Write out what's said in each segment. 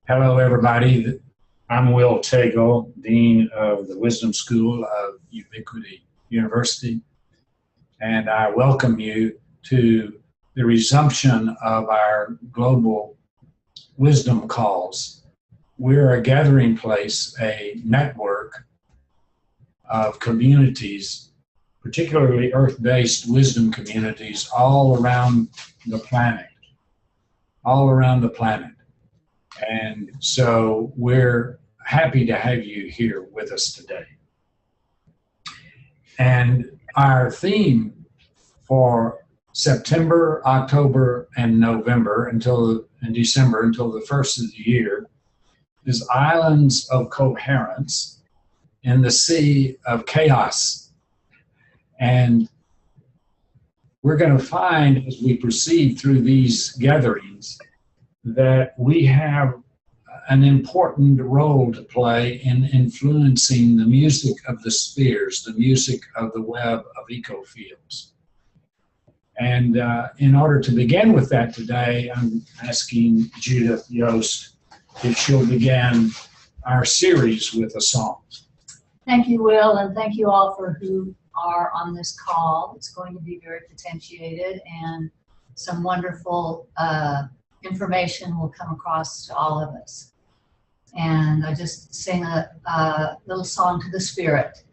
Hello, everybody. I'm Will Tagle, Dean of the Wisdom School of Ubiquity University, and I welcome you to the resumption of our global wisdom calls. We're a gathering place, a network of communities, particularly earth-based wisdom communities all around the planet, And so we're happy to have you here with us today. And our theme for September, October, and November and December until the first of the year is Islands of Coherence in the Sea of Chaos. And we're going to find as we proceed through these gatherings that we have an important role to play in influencing the music of the spheres, the music of the web of ecofields. And in order to begin with that today, I'm asking Judith Yost if she'll begin our series with a song. Thank you, Will, and thank you all for who are on this call. It's going to be very potentiated, and some wonderful information will come across to all of us. And I just sing a little song to the Spirit.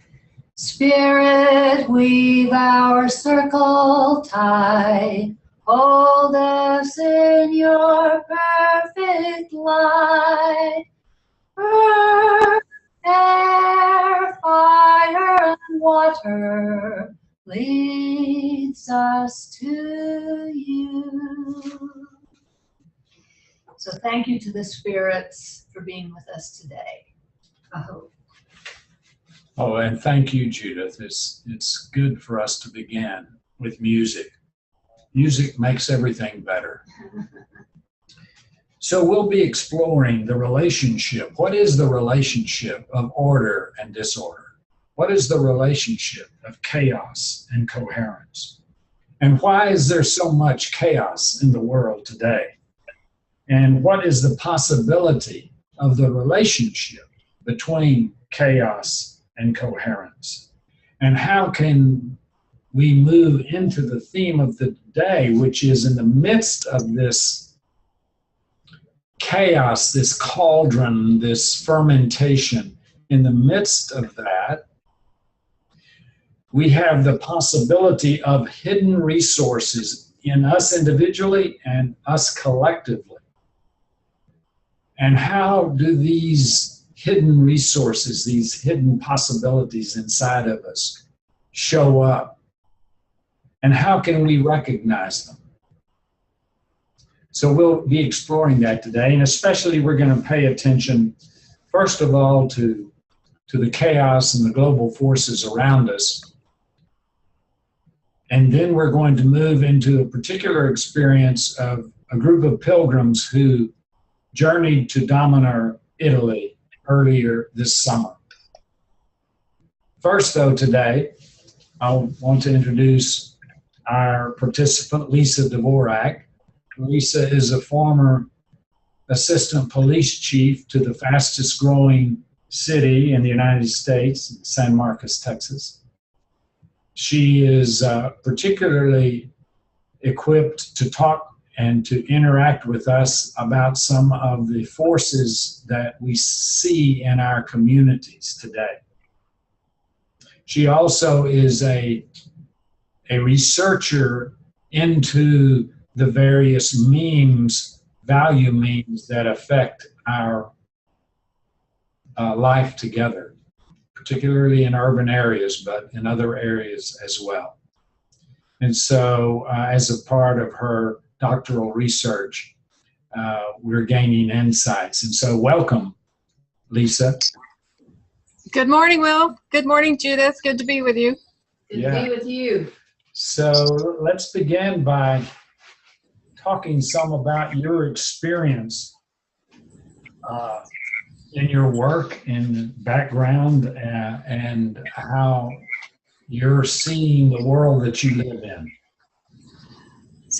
Spirit, weave our circle tight, hold us in your perfect light. Earth, air, fire, and water leads us to you. So thank you to the spirits for being with us today. I hope. Oh, and thank you, Judith. It's good for us to begin with music. Music makes everything better. So we'll be exploring the relationship. What is the relationship of order and disorder? What is the relationship of chaos and coherence? And why is there so much chaos in the world today? And what is the possibility of the relationship between chaos and coherence? And how can we move into the theme of the day, which is in the midst of this chaos, this cauldron, this fermentation, in the midst of that, we have the possibility of hidden resources in us individually and us collectively. And how do these hidden resources, these hidden possibilities inside of us show up? And how can we recognize them? So we'll be exploring that today, and especially we're going to pay attention, first of all, to the chaos and the global forces around us. And then we're going to move into a particular experience of a group of pilgrims who journeyed to Dominar, Italy, earlier this summer. First, though, today, I want to introduce our participant, Lisa Dvorak. Lisa is a former assistant police chief to the fastest growing city in the United States, San Marcos, Texas. She is particularly equipped to talk and to interact with us about some of the forces that we see in our communities today. She also is a researcher into the various memes, value memes that affect our life together, particularly in urban areas, but in other areas as well. And so as a part of her doctoral research, we're gaining insights. And so welcome, Lisa. Good morning, Will. Good morning, Judith. Good to be with you. Good to be with you. So let's begin by talking some about your experience in your work and background and how you're seeing the world that you live in.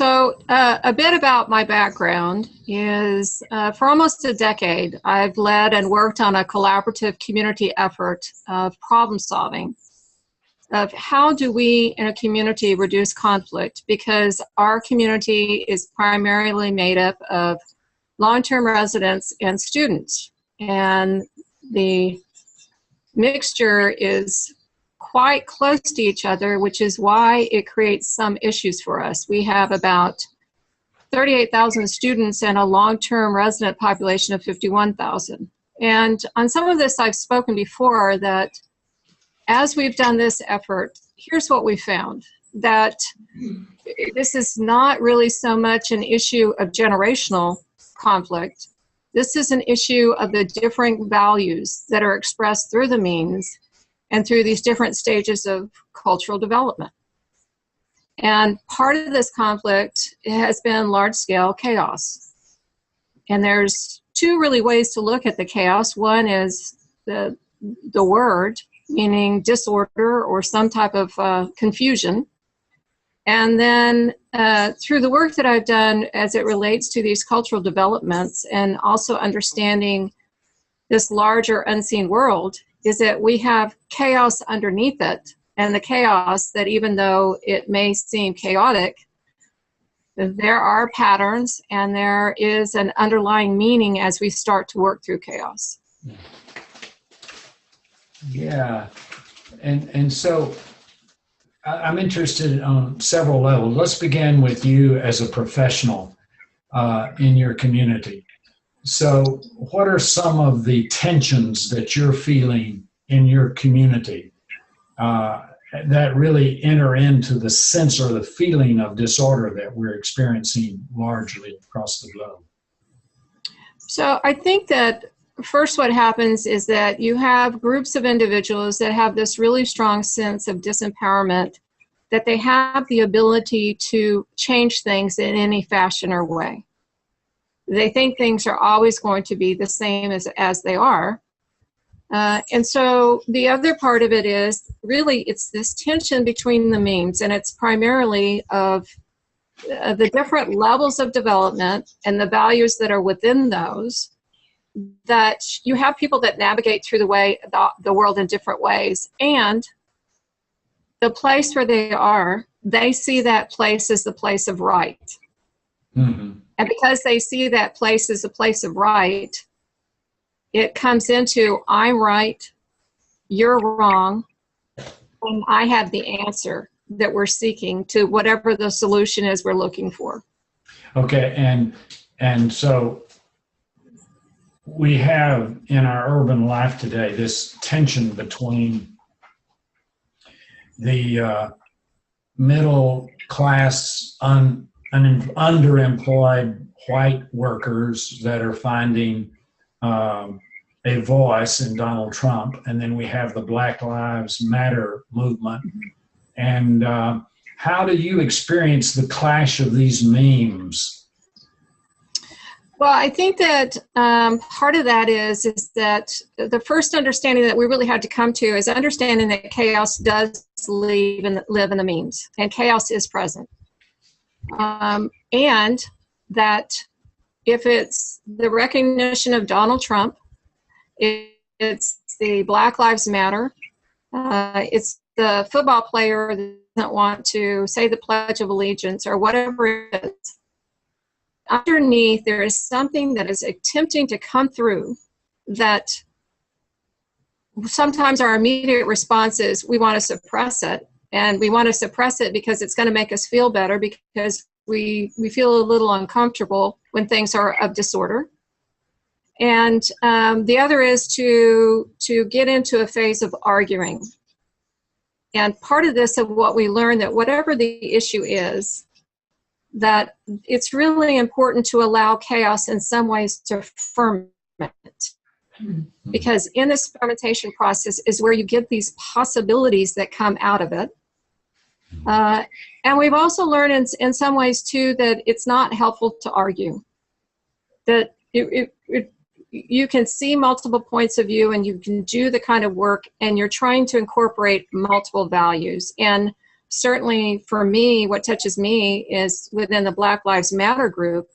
So a bit about my background is for almost a decade, I've led and worked on a collaborative community effort of problem solving, of how do we in a community reduce conflict, because our community is primarily made up of long-term residents and students. And the mixture is quite close to each other, which is why it creates some issues for us. We have about 38,000 students and a long-term resident population of 51,000. And on some of this I've spoken before, that as we've done this effort, here's what we found, that this is not really so much an issue of generational conflict. This is an issue of the differing values that are expressed through the means and through these different stages of cultural development. And part of this conflict has been large-scale chaos. And there's two really ways to look at the chaos. One is the word, meaning disorder or some type of confusion. And then through the work that I've done as it relates to these cultural developments and also understanding this larger unseen world, is that we have chaos underneath it, and the chaos that, even though it may seem chaotic, there are patterns and there is an underlying meaning as we start to work through chaos. Yeah, and so I'm interested on several levels. Let's begin with you as a professional in your community. So what are some of the tensions that you're feeling in your community that really enter into the sense or the feeling of disorder that we're experiencing largely across the globe? So I think that first what happens is that you have groups of individuals that have this really strong sense of disempowerment, that they have the ability to change things in any fashion or way. They think things are always going to be the same as they are. And so the other part of it is really it's this tension between the means, and it's primarily of the different levels of development and the values that are within those, that you have people that navigate through the world in different ways, and the place where they are, they see that place as the place of right. Mm-hmm. And because they see that place as a place of right, it comes into, I'm right, you're wrong, and I have the answer that we're seeking to whatever the solution is we're looking for. Okay, and so we have in our urban life today this tension between the middle class, underemployed white workers that are finding a voice in Donald Trump, and then we have the Black Lives Matter movement. And how do you experience the clash of these memes? Well, I think that part of that is that the first understanding that we really had to come to is understanding that chaos does live in the memes, and chaos is present. And that if it's the recognition of Donald Trump, it's the Black Lives Matter, it's the football player that doesn't want to say the Pledge of Allegiance or whatever it is, underneath there is something that is attempting to come through that sometimes our immediate response is we want to suppress it. And we want to suppress it because it's going to make us feel better, because we feel a little uncomfortable when things are of disorder. And the other is to get into a phase of arguing. And part of this, of what we learned, that whatever the issue is, that it's really important to allow chaos in some ways to ferment. Because in this fermentation process is where you get these possibilities that come out of it. And we've also learned in some ways too that it's not helpful to argue. That you can see multiple points of view and you can do the kind of work, and you're trying to incorporate multiple values. And certainly for me, what touches me is within the Black Lives Matter group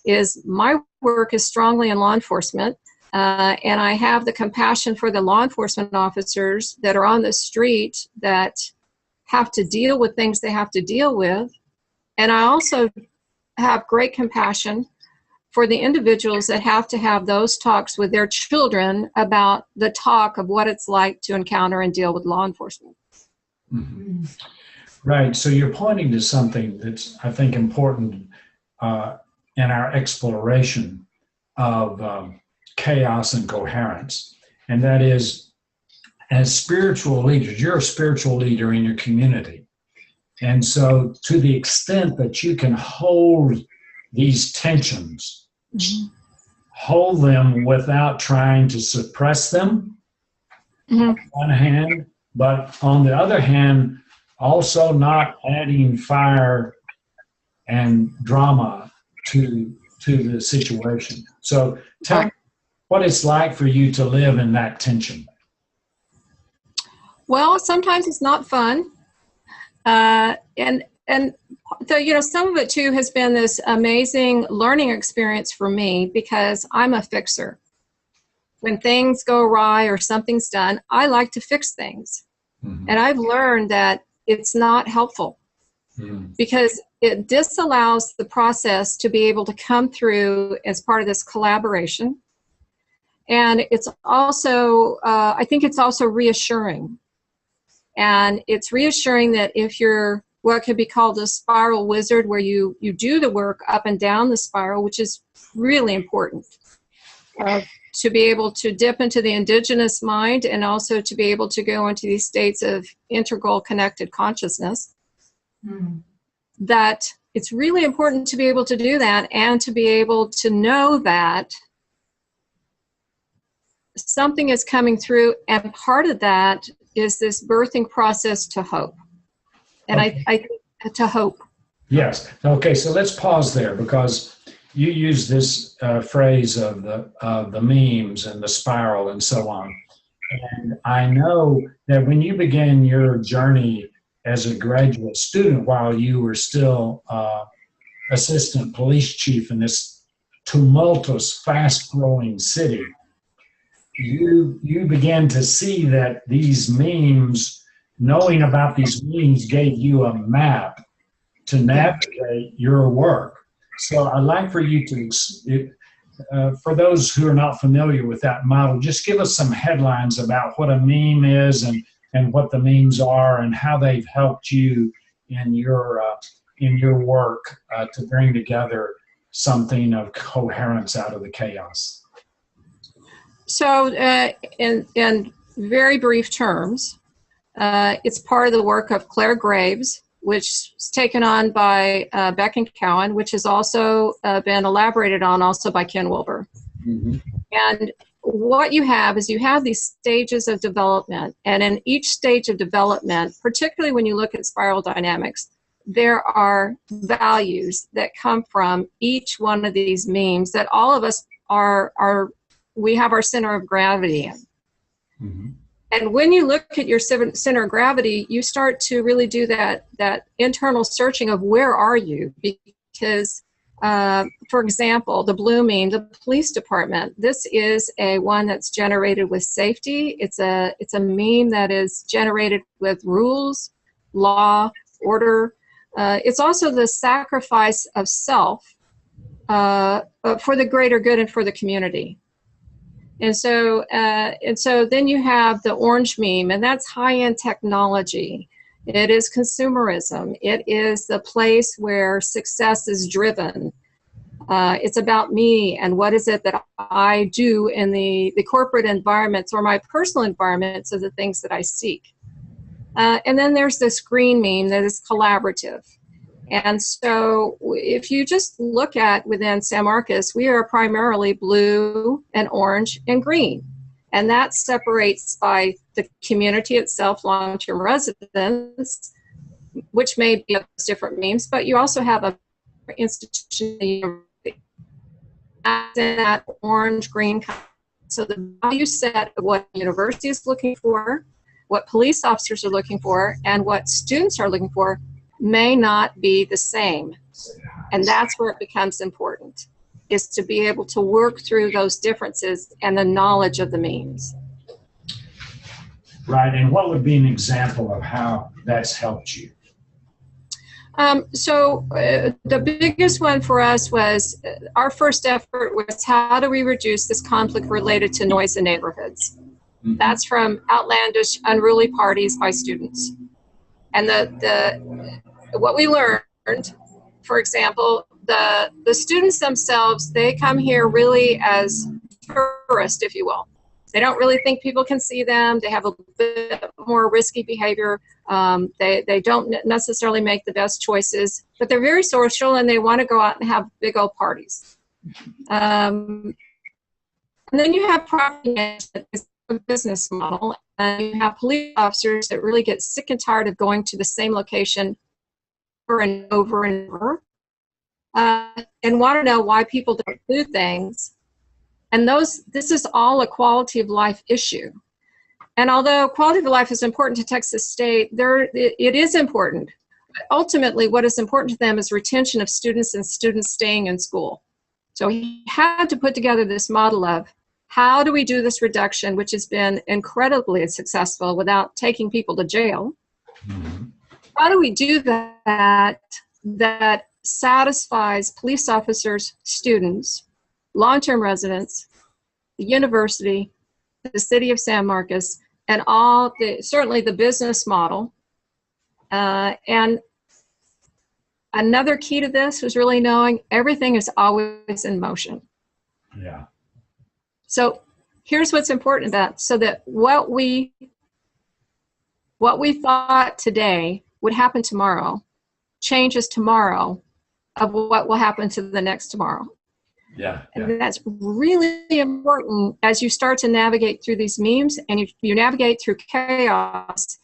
is my work is strongly in law enforcement. And I have the compassion for the law enforcement officers that are on the street that have to deal with things they have to deal with. And I also have great compassion for the individuals that have to have those talks with their children about the talk of what it's like to encounter and deal with law enforcement. Mm-hmm. Right. So you're pointing to something that's, I think, important in our exploration of chaos and coherence. And that is, as spiritual leaders, you're a spiritual leader in your community. And so to the extent that you can hold these tensions, hold them without trying to suppress them, on one hand, but on the other hand, also not adding fire and drama to the situation. So tell me what it's like for you to live in that tension. Well, sometimes it's not fun. And so, you know, some of it too has been this amazing learning experience for me because I'm a fixer. When things go awry or something's done, I like to fix things. Mm-hmm. And I've learned that it's not helpful because it disallows the process to be able to come through as part of this collaboration. And it's also, I think it's also reassuring. And it's reassuring that if you're what could be called a spiral wizard, where you do the work up and down the spiral, which is really important to be able to dip into the indigenous mind and also to be able to go into these states of integral connected consciousness, that it's really important to be able to do that and to be able to know that something is coming through, and part of that is this birthing process to hope. And okay. I think to hope. Yes. Okay. So let's pause there because you use this phrase of the memes and the spiral and so on. And I know that when you began your journey as a graduate student, while you were still assistant police chief in this tumultuous, fast-growing city, you began to see that these memes, knowing about these memes gave you a map to navigate your work. So I'd like for you to, for those who are not familiar with that model, just give us some headlines about what a meme is and what the memes are and how they've helped you in your work to bring together something of coherence out of the chaos. So in very brief terms, it's part of the work of Claire Graves, which is taken on by Beck and Cowan, which has also been elaborated on also by Ken Wilber. Mm-hmm. And what you have is you have these stages of development. And in each stage of development, particularly when you look at spiral dynamics, there are values that come from each one of these memes that all of us we have our center of gravity in. Mm-hmm. And when you look at your center of gravity, you start to really do that internal searching of where are you? Because, for example, the blue meme, the police department, this is one that's generated with safety. It's a meme that is generated with rules, law, order. It's also the sacrifice of self for the greater good and for the community. And so then you have the orange meme, and that's high-end technology. It is consumerism. It is the place where success is driven. It's about me and what is it that I do in the corporate environments or my personal environments of the things that I seek. And then there's this green meme that is collaborative. And so if you just look at within San Marcos, we are primarily blue and orange and green. And that separates by the community itself, long-term residents, which may be different memes, but you also have a institution that orange, green. So the value set of what the university is looking for, what police officers are looking for and what students are looking for may not be the same. And that's where it becomes important, is to be able to work through those differences and the knowledge of the means. Right, and what would be an example of how that's helped you? The biggest one for us was, our first effort was, how do we reduce this conflict related to noise in neighborhoods? Mm-hmm. That's from outlandish, unruly parties by students. And what we learned, for example, the students themselves, they come here really as tourists, if you will. They don't really think people can see them. They have a bit more risky behavior. They don't necessarily make the best choices, but they're very social and they want to go out and have big old parties. And then you have property management as a business model, and you have police officers that really get sick and tired of going to the same location over and over and over, and want to know why people don't do things. And this is all a quality of life issue. And although quality of life is important to Texas State, it is important. Ultimately, what is important to them is retention of students and students staying in school. So he had to put together this model of, how do we do this reduction, which has been incredibly successful without taking people to jail? Mm-hmm. How do we do that satisfies police officers, students, long-term residents, the university, the city of San Marcos, and certainly the business model. And another key to this was really knowing everything is always in motion. Yeah. So here's what's important about, so that what we thought today would happen tomorrow changes tomorrow of what will happen to the next tomorrow. Yeah. And that's really important as you start to navigate through these memes and you navigate through chaos.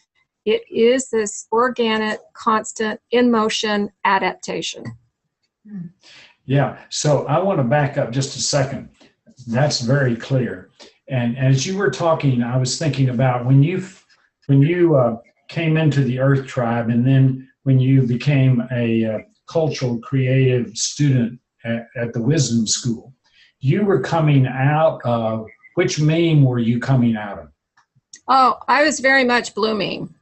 It is this organic, constant, in motion adaptation. Yeah. So I want to back up just a second. That's very clear. And as you were talking, I was thinking about when you came into the Earth Tribe, and then when you became a cultural creative student at the Wisdom School, you were coming out of, which meme were you coming out of? Oh, I was very much blooming.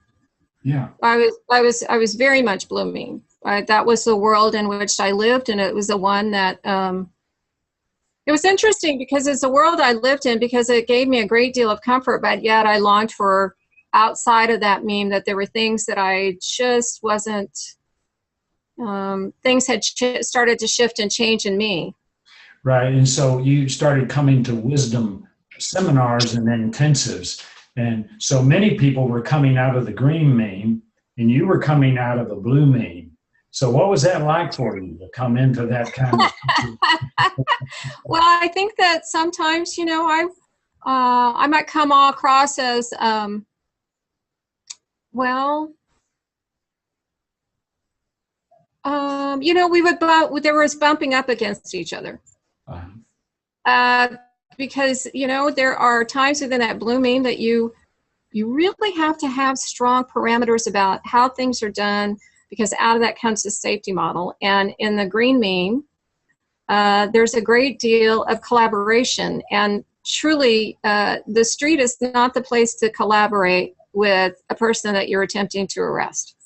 Yeah. I was very much blooming. That was the world in which I lived, and it was the one that, it was interesting because it's the world I lived in, because it gave me a great deal of comfort, but yet I longed for, outside of that meme, that there were things that I just wasn't, things had started to shift and change in me. Right, and so you started coming to wisdom seminars and then intensives. And so many people were coming out of the green meme, and you were coming out of the blue meme. So what was that like for you to come into that kind of? Well, I think that sometimes, I might come all across as, there was bumping up against each other. Because, there are times within that blue meme that you really have to have strong parameters about how things are done, because out of that comes the safety model. And in the green meme, there's a great deal of collaboration. And truly, the street is not the place to collaborate with a person that you're attempting to arrest.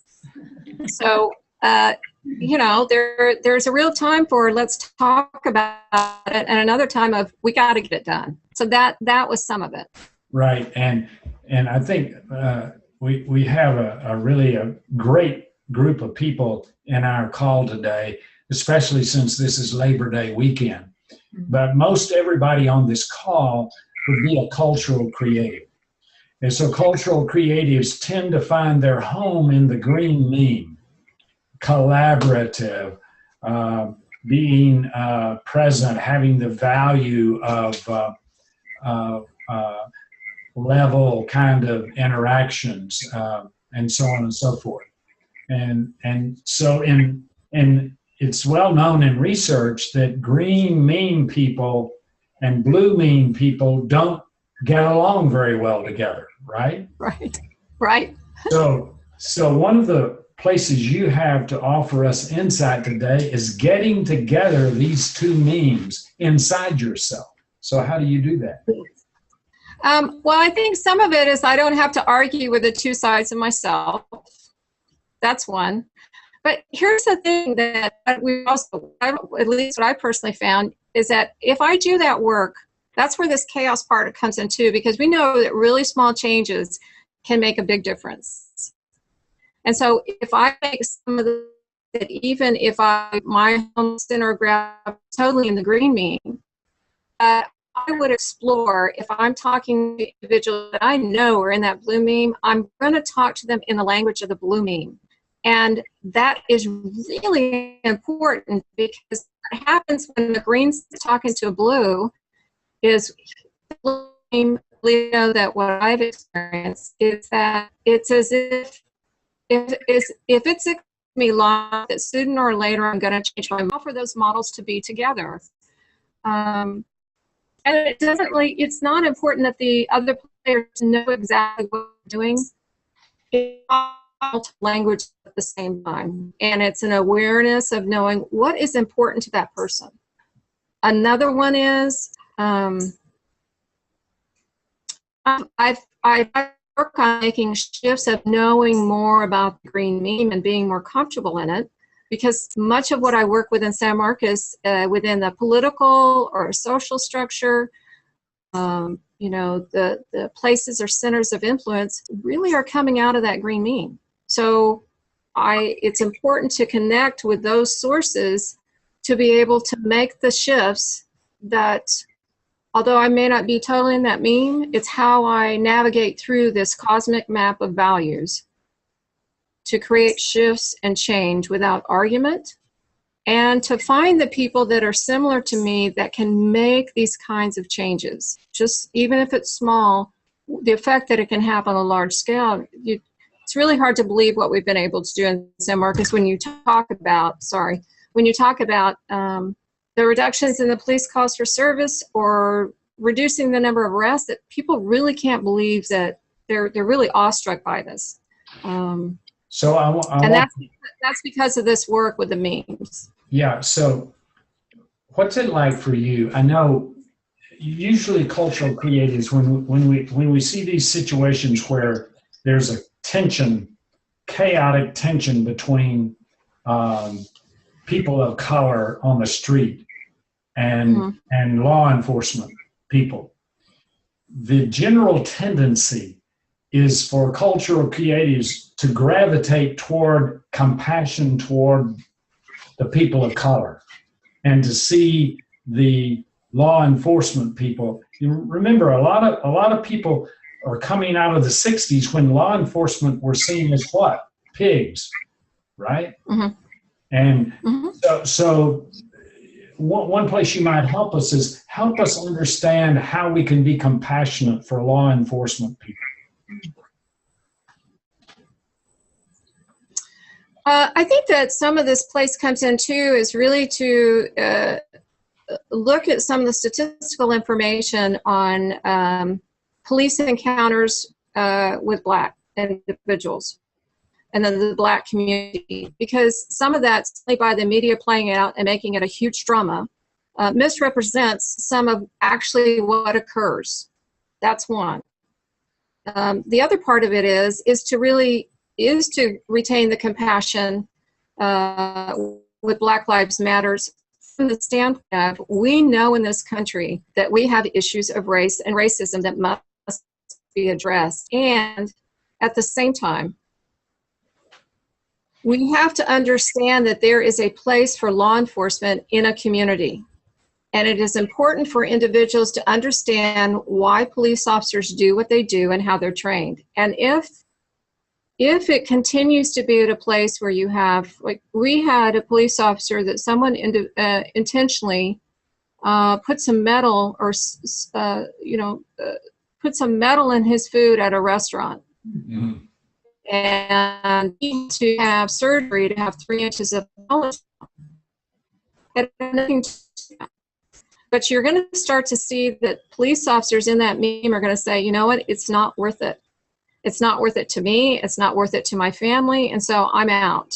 So, there's a real time for, let's talk about it, and another time of, we got to get it done. So that was some of it. Right. And I think we have a really great group of people in our call today, especially since this is Labor Day weekend. But most everybody on this call would be a cultural creative. And so cultural creatives tend to find their home in the green meme, collaborative, being present, having the value of level kind of interactions, and so on and so forth. And so it's well known in research that green meme people and blue meme people don't get along very well together, right? Right. Right. So one of the places you have to offer us insight today is getting together these two memes inside yourself. So how do you do that? Well, I think some of it is I don't have to argue with the two sides of myself. That's one. But here's the thing that we also, at least what I personally found, is that if I do that work, that's where this chaos part comes in too, because we know that really small changes can make a big difference. And so if I make some of that, even if my home center grab totally in the green meme, I would explore, if I'm talking to individuals that I know are in that blue meme, I'm going to talk to them in the language of the blue meme. And that is really important, because what happens when the green's talking to a blue is, you know, that what I've experienced is that it's as if it's me long that sooner or later I'm going to change my model for those models to be together. And it doesn't it's not important that the other players know exactly what they're doing. It's language at the same time, and it's an awareness of knowing what is important to that person. Another one is I work on making shifts of knowing more about the green meme and being more comfortable in it, because much of what I work with in San Marcos, within the political or social structure, you know, the places or centers of influence really are coming out of that green meme. So it's important to connect with those sources to be able to make the shifts that, although I may not be totally in that meme, it's how I navigate through this cosmic map of values to create shifts and change without argument, and to find the people that are similar to me that can make these kinds of changes. Just even if it's small, the effect that it can have on a large scale, it's really hard to believe what we've been able to do in San Marcos when you talk about, the reductions in the police calls for service or reducing the number of arrests, that people really can't believe that they're really awestruck by this. And that's because of this work with the memes. Yeah. So what's it like for you? I know usually cultural creatives, when we see these situations where there's a chaotic tension between people of color on the street and law enforcement people, the general tendency is for cultural creatives to gravitate toward compassion toward the people of color, and to see the law enforcement people. You remember, a lot of people are coming out of the 60s when law enforcement were seen as what? Pigs, right? Mm-hmm. And so one place you might help us is help us understand how we can be compassionate for law enforcement people. I think that some of this place comes in too is really to look at some of the statistical information on police encounters with Black individuals and then the Black community, because some of that, simply by the media playing it out and making it a huge drama, misrepresents some of actually what occurs. That's one. The other part of it is to retain the compassion with Black Lives Matters from the standpoint of, we know in this country that we have issues of race and racism that must be addressed. And at the same time, we have to understand that there is a place for law enforcement in a community. And it is important for individuals to understand why police officers do what they do and how they're trained. And if it continues to be at a place where you have, like, we had a police officer that someone intentionally put some metal or put some metal in his food at a restaurant. Mm-hmm. And he had to have surgery to have 3 inches of bone. It had nothing to do. But you're going to start to see that police officers in that meme are going to say, you know what, it's not worth it. It's not worth it to me. It's not worth it to my family. And so I'm out.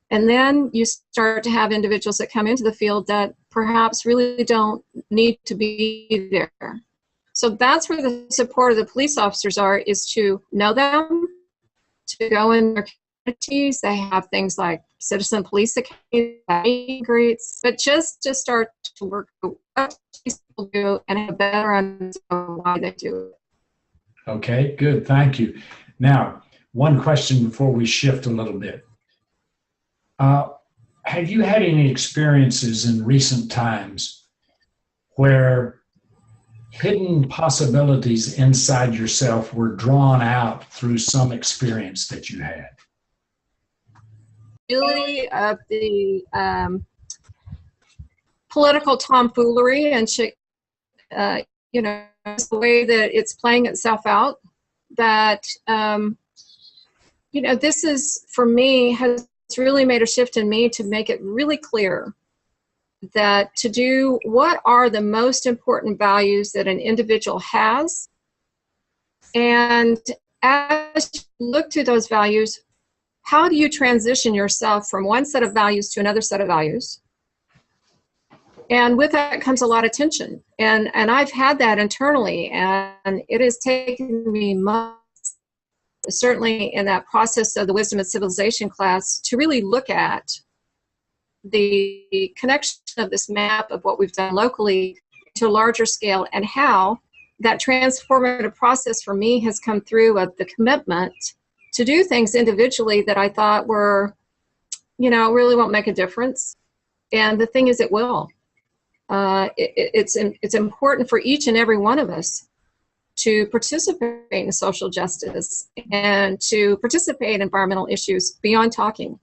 And then you start to have individuals that come into the field that perhaps really don't need to be there. So that's where the support of the police officers are, is to know them, to go in their communities. They have things like citizen police academies, but just to start to work what these people do and have a better understanding of why they do it. Okay, good. Thank you. Now, one question before we shift a little bit. Have you had any experiences in recent times where hidden possibilities inside yourself were drawn out through some experience that you had? Really, of the political tomfoolery and you know, the way that it's playing itself out, that you know, this is, for me, has really made a shift in me to make it really clear that to do what are the most important values that an individual has, and as you look to those values, how do you transition yourself from one set of values to another set of values? And with that comes a lot of tension. And I've had that internally, and it has taken me months, certainly in that process of the Wisdom of Civilization class, to really look at the connection of this map of what we've done locally to a larger scale, and how that transformative process for me has come through of the commitment to do things individually that I thought were, you know, really won't make a difference. And the thing is, it will. It's important for each and every one of us to participate in social justice and to participate in environmental issues beyond talking.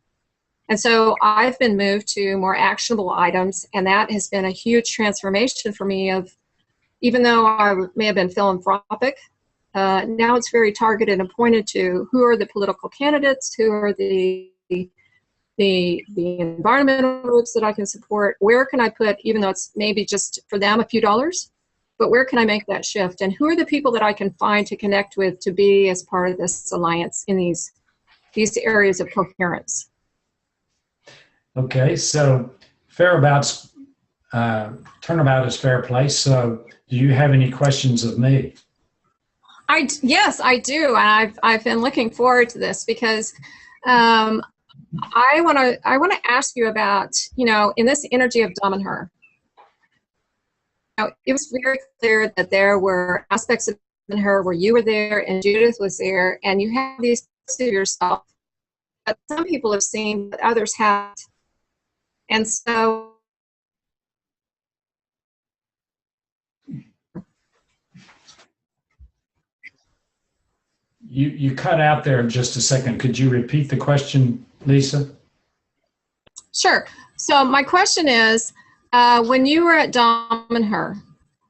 And so I've been moved to more actionable items, and that has been a huge transformation for me. Of, even though I may have been philanthropic, now it's very targeted and pointed to who are the political candidates, who are the environmental groups that I can support, where can I put, even though it's maybe just for them a few dollars, but where can I make that shift? And who are the people that I can find to connect with to be as part of this alliance in these areas of coherence? Okay, so fairabouts, turnabout is fair place. So do you have any questions of me? Yes, I do. And I've been looking forward to this, because I want to ask you about, you know, in this energy of Dom and Her, you know, it was very clear that there were aspects of Dom and Her where you were there and Judith was there, and you have these to yourself that some people have seen but others haven't. And so You cut out there just a second. Could you repeat the question, Lisa? Sure. So my question is, when you were at Dom and Her,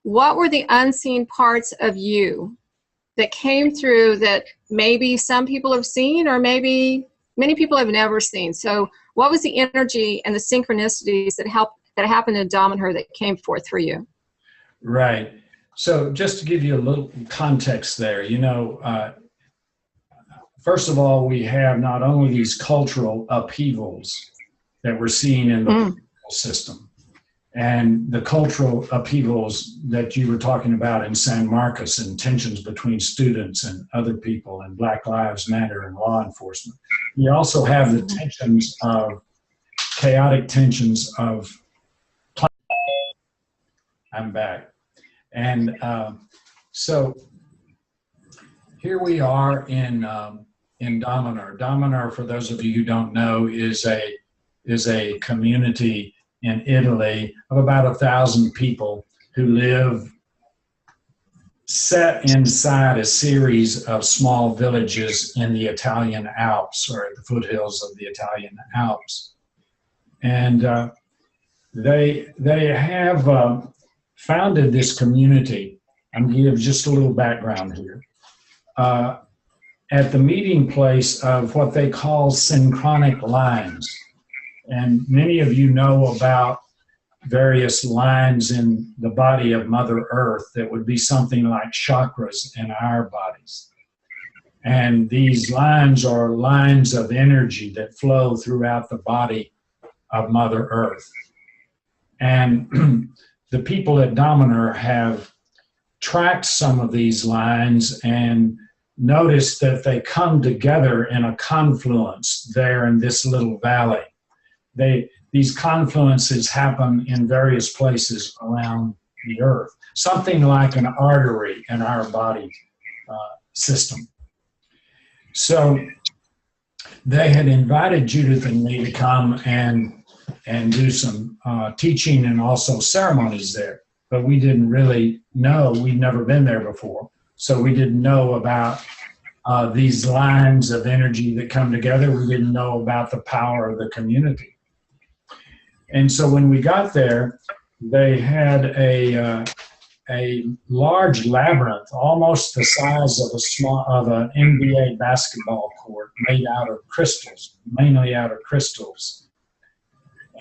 what were the unseen parts of you that came through that maybe some people have seen, or maybe many people have never seen? So what was the energy and the synchronicities that happened in Dom and Her that came forth for you? Right. So just to give you a little context there, you know, first of all, we have not only these cultural upheavals that we're seeing in the political system, and the cultural upheavals that you were talking about in San Marcos, and tensions between students and other people, and Black Lives Matter and law enforcement. We also have the tensions of, chaotic tensions of, I'm back. And so here we are in Dominar. Dominar, for those of you who don't know, is a community in Italy of about 1,000 people who live set inside a series of small villages in the Italian Alps, or at the foothills of the Italian Alps. And they have founded this community. I'm going to give just a little background here. At the meeting place of what they call synchronic lines. And many of you know about various lines in the body of Mother Earth that would be something like chakras in our bodies. And these lines are lines of energy that flow throughout the body of Mother Earth. And the people at Dominer have tracked some of these lines and noticed that they come together in a confluence there in this little valley. These confluences happen in various places around the earth, something like an artery in our body system. So they had invited Judith and me to come and do some teaching and also ceremonies there. But we didn't really know, we'd never been there before. So we didn't know about these lines of energy that come together. We didn't know about the power of the community. And so when we got there, they had a large labyrinth, almost the size of an NBA basketball court, made out of crystals, mainly out of crystals.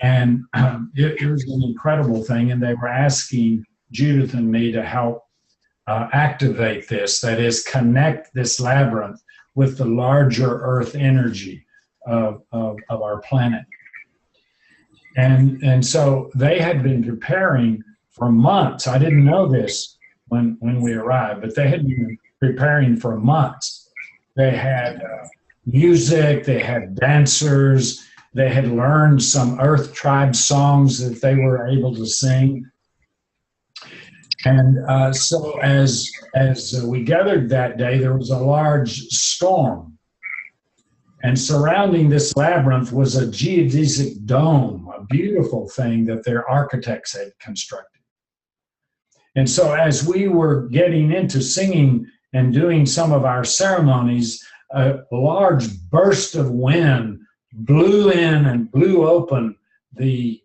And it was an incredible thing. And they were asking Judith and me to help activate this, that is, connect this labyrinth with the larger earth energy of our planet. And so they had been preparing for months. I didn't know this when we arrived, but they had been preparing for months. They had music, they had dancers, they had learned some Earth tribe songs that they were able to sing. And so as we gathered that day, there was a large storm. And surrounding this labyrinth was a geodesic dome, a beautiful thing that their architects had constructed. And so as we were getting into singing and doing some of our ceremonies, a large burst of wind blew in and blew open the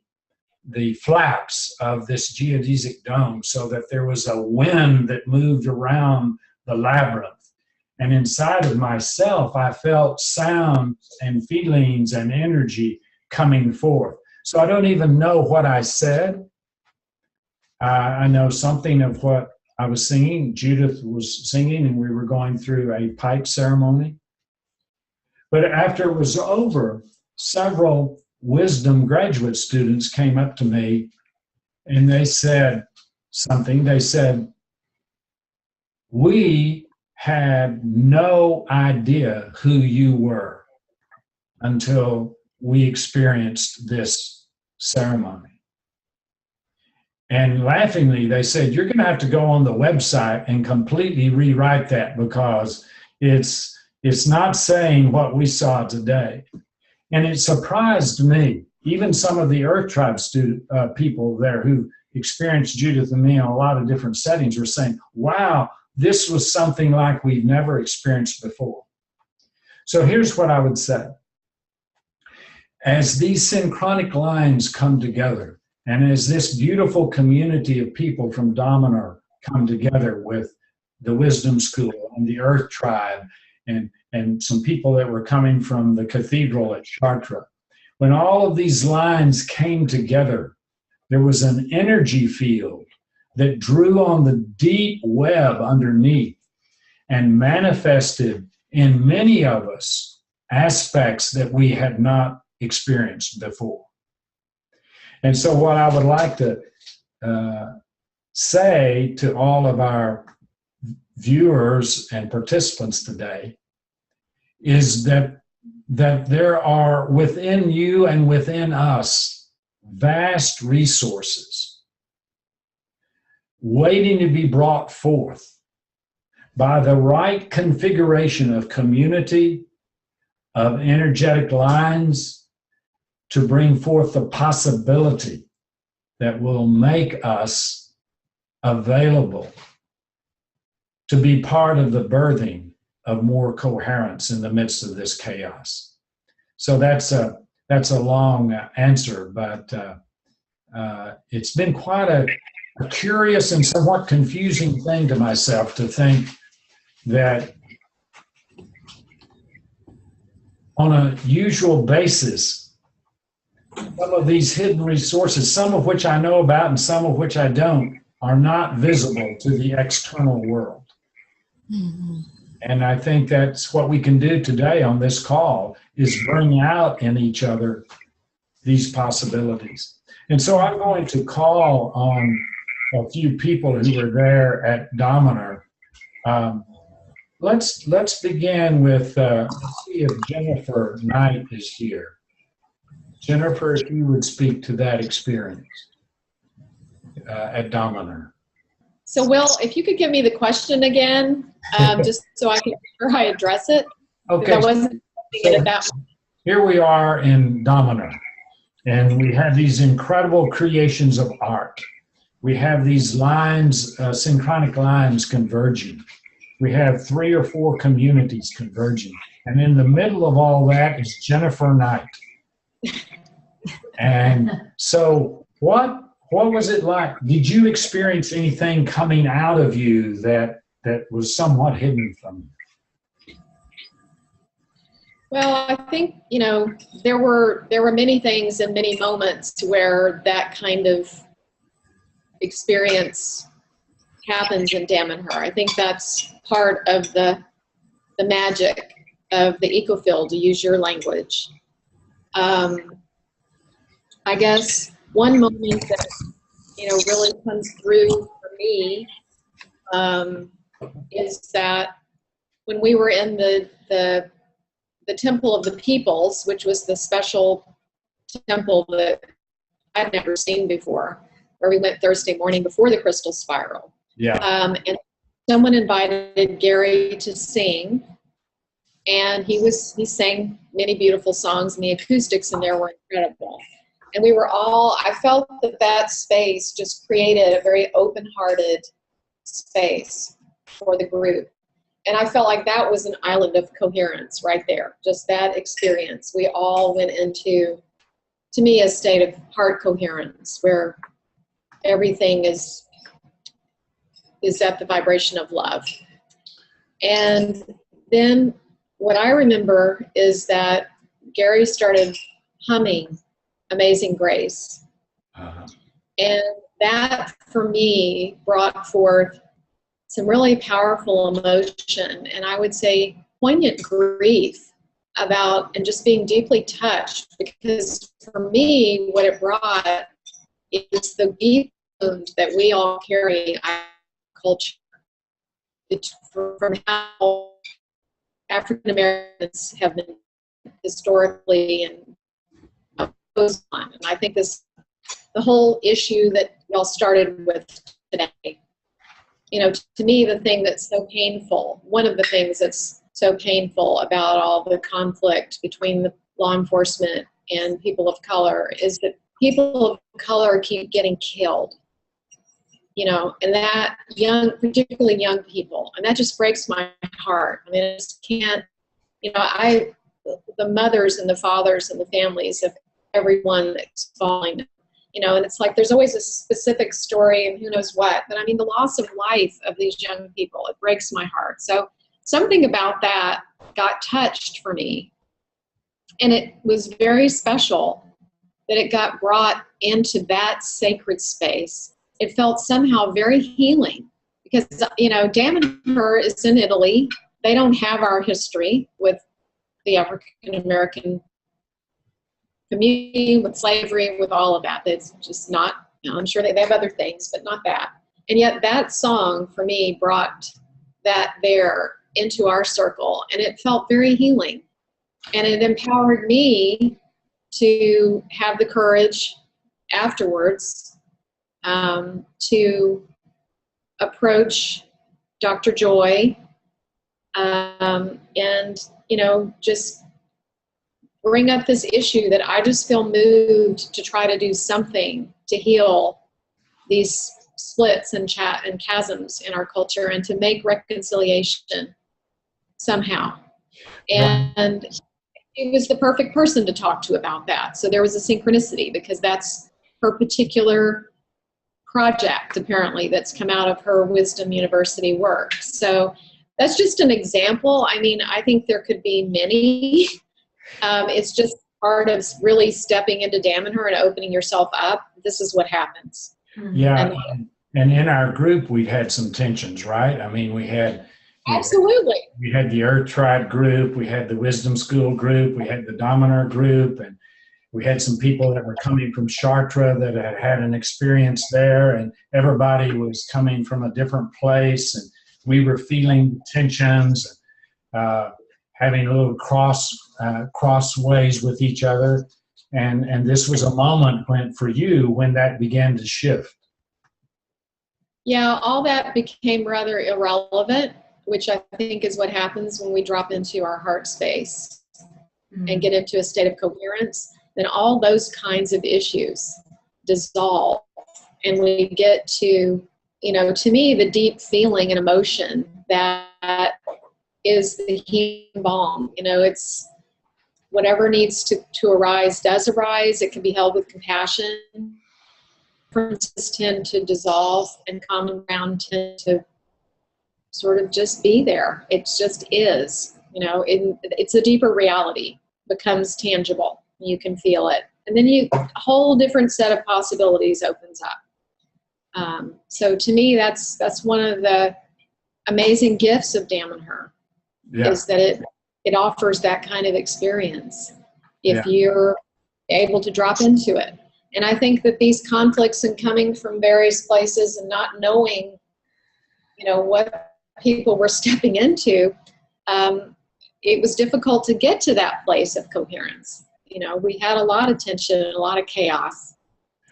flaps of this geodesic dome so that there was a wind that moved around the labyrinth. And inside of myself, I felt sounds and feelings and energy coming forth. So I don't even know what I said. I know something of what I was singing. Judith was singing, and we were going through a pipe ceremony. But after it was over, several wisdom graduate students came up to me, and they said something. They said, "We had no idea who you were until we experienced this ceremony." And laughingly, they said, "You're going to have to go on the website and completely rewrite that because it's not saying what we saw today." And it surprised me. Even some of the Earth Tribe people there who experienced Judith and me in a lot of different settings were saying, "Wow, this was something like we've never experienced before." So here's what I would say. As these synchronic lines come together, and as this beautiful community of people from Dominer come together with the Wisdom School and the Earth Tribe and some people that were coming from the cathedral at Chartres, when all of these lines came together, there was an energy field that drew on the deep web underneath and manifested in many of us aspects that we had not experienced before. And so what I would like to say to all of our viewers and participants today is that there are within you and within us vast resources waiting to be brought forth by the right configuration of community, of energetic lines, to bring forth the possibility that will make us available to be part of the birthing of more coherence in the midst of this chaos. So that's a long answer, but it's been quite a curious and somewhat confusing thing to myself to think that on a usual basis, some of these hidden resources, some of which I know about and some of which I don't, are not visible to the external world. Mm-hmm. And I think that's what we can do today on this call, is bring out in each other these possibilities. And so I'm going to call on a few people who were there at Dominer. Let's begin with, let's see if Jennifer Knight is here. Jennifer, if you would speak to that experience at Dominer. So, Will, if you could give me the question again, just so I can make sure I address it. Okay. I wasn't thinking of that. Here we are in Dominer, and we have these incredible creations of art. We have these lines, synchronic lines converging. We have 3 or 4 communities converging. And in the middle of all that is Jennifer Knight. And so what was it like? Did you experience anything coming out of you that was somewhat hidden from you? Well, I think, there were many things and many moments where that kind of experience happens in Damanhur. I think that's part of the magic of the ecofield, to use your language. I guess one moment that really comes through for me is that when we were in the Temple of the Peoples, which was the special temple that I'd never seen before, where we went Thursday morning before the Crystal Spiral. Yeah. And someone invited Gary to sing, and he sang many beautiful songs, and the acoustics in there were incredible. And I felt that space just created a very open-hearted space for the group. And I felt like that was an island of coherence right there, just that experience. We all went into, to me, a state of heart coherence where everything is at the vibration of love. And then what I remember is that Gary started humming Amazing Grace. Uh-huh. And that, for me, brought forth some really powerful emotion, and I would say poignant grief about, and just being deeply touched, because for me, what it brought is the deep wound that we all carry in our culture. From how African Americans have been historically and opposed on. And I think the whole issue that y'all started with today, to me, the thing that's so painful, one of the things that's so painful about all the conflict between the law enforcement and people of color is that people of color keep getting killed, and that particularly young people, and that just breaks my heart. I mean, I just can't, the mothers and the fathers and the families of everyone that's falling, and it's like there's always a specific story and who knows what, but I mean, the loss of life of these young people, it breaks my heart. So something about that got touched for me, and it was very special that it got brought into that sacred space. It felt somehow very healing because, Damanhur is in Italy. They don't have our history with the African American community, with slavery, with all of that. It's just not, I'm sure they have other things, but not that. And yet that song for me brought that there into our circle, and it felt very healing. And it empowered me to have the courage afterwards to approach Dr. Joy and, just bring up this issue that I just feel moved to try to do something to heal these splits and chasms in our culture and to make reconciliation somehow. And he was the perfect person to talk to about that. So there was a synchronicity because that's her particular project, apparently, that's come out of her Wisdom University work. So that's just an example. I mean, I think there could be many. It's just part of really stepping into Damanhur and opening yourself up. This is what happens. Yeah, and in our group, we had some tensions, right? I mean, we had Absolutely. We had the Earth Tribe group, we had the Wisdom School group, we had the Dominer group, and we had some people that were coming from Chartres that had had an experience there, and everybody was coming from a different place, and we were feeling tensions, having a little crossways with each other, and this was a moment for you when that began to shift. Yeah, all that became rather irrelevant, which I think is what happens when we drop into our heart space and get into a state of coherence. Then all those kinds of issues dissolve, and we get to, to me, the deep feeling and emotion that is the healing balm. It's whatever needs to arise does arise. It can be held with compassion. Differences tend to dissolve, and common ground tend to sort of just be there. It just is, it's a deeper reality, becomes tangible. You can feel it. And then a whole different set of possibilities opens up. So to me, that's one of the amazing gifts of Damanhur, is that it offers that kind of experience if you're able to drop into it. And I think that these conflicts and coming from various places and not knowing, what people were stepping into, it was difficult to get to that place of coherence. We had a lot of tension and a lot of chaos.